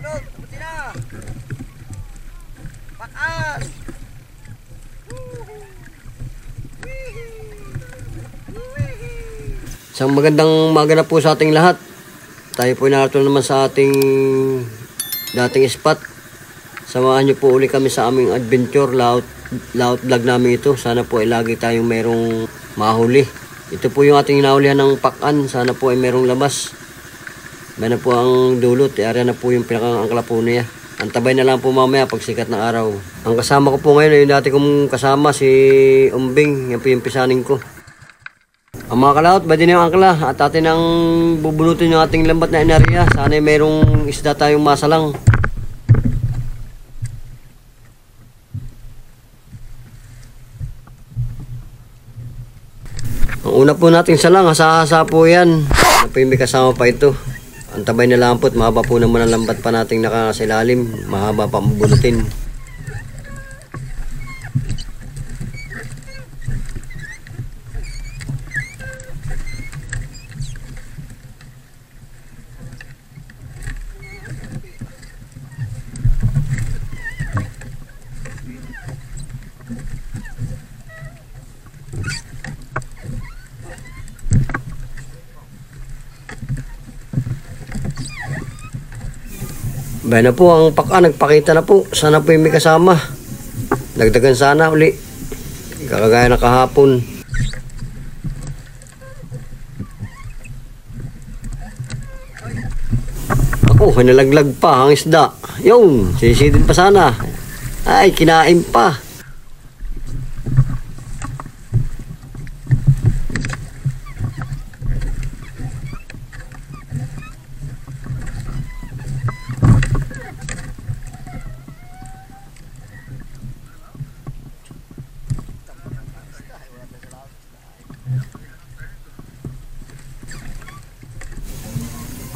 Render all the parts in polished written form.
Lord, abuti na. Pakan. Isang magandang umaga na po sa ating lahat. Tayo po narito naman sa ating dating spot. Samahan niyo po uli kami sa aming adventure layout vlog namin ito. Sana po ay lagi tayong merong mahuli. Ito po yung ating naulihan ng pakan. Sana po ay merong labas. May na po ang dulot. Area na po yung pinakangangkla po niya. Antabay na lang po mamaya pag sikat ng araw. Ang kasama ko po ngayon ay yung dati kong kasama si Umbing. Yan po yung pisaning ko. Ang mga kalaot, pwede na yung angkla at atin ang bubunutin yung ating lambat na enerhiya. Sana ay mayroong isda tayong masalang. Ang una po natin salang, hasa-hasa po yan. Ano po yung may kasama pa ito. Ang tabay na lampot, mahaba po naman ang lambat pa nating nakasilalim. Mahaba pa ang bunutin. Bayan na po ang paka, nagpakita na po. Sana po yung may kasama. Dagdagan sana uli. Kakagaya na kahapon. Ako, nalaglag pa ang isda. Yung, sisidin pa sana. Ay, kinain pa.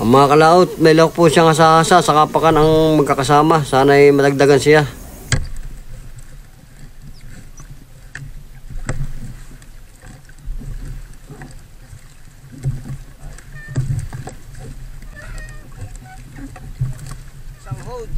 Ang mga kalaot, may lawak po siyang asa-asa sa kapakan ang magkakasama. Sana ay madagdagan siya. Isang hold.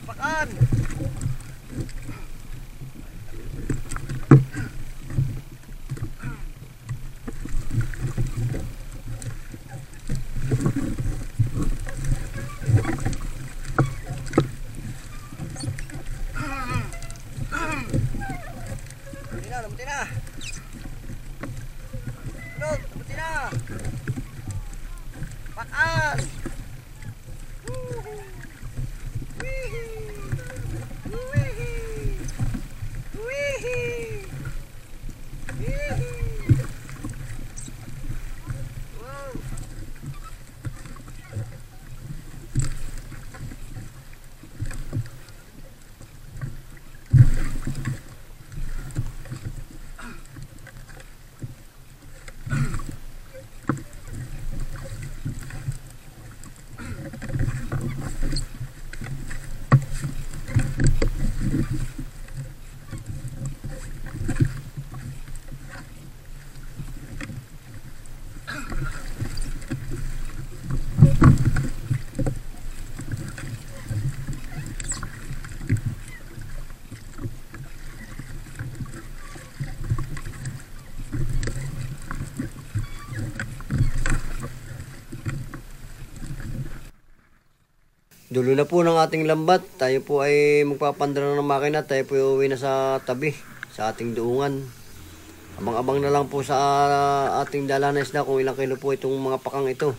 Pakan. Buti na. Sunod, tapusin na. Pakan. Dulo na po ng ating lambat. Tayo po ay magpapandara ng makina. Tayo po uwi na sa tabi, sa ating duungan. Abang-abang na lang po sa ating dala na isda kung ilang kilo po itong mga pakang ito.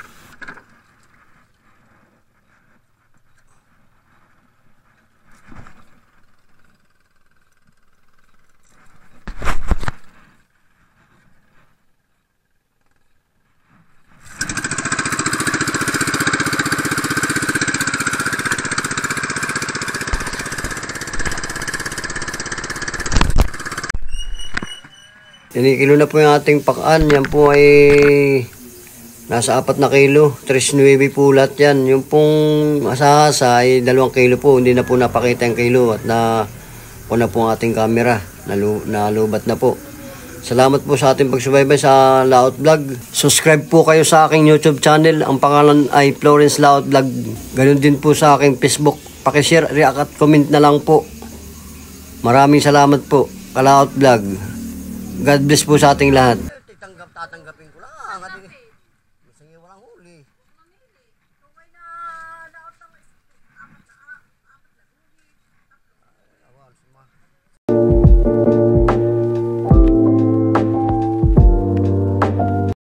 Kinikilo na po yung ating pakaan. Yan po ay nasa 4 na kilo. 3.9 po lahat yan. Yung pong asahasa ay 2 kilo po. Hindi na po napakita yung kilo at na po ang ating camera. Nalubat na po. Salamat po sa ating pagsubaybay sa Laot Vlog. Subscribe po kayo sa aking YouTube channel. Ang pangalan ay Florence Laot Vlog. Ganun din po sa aking Facebook. Pakishare, react at comment na lang po. Maraming salamat po. Laot Vlog. God bless po sa ating lahat. Tatanggapin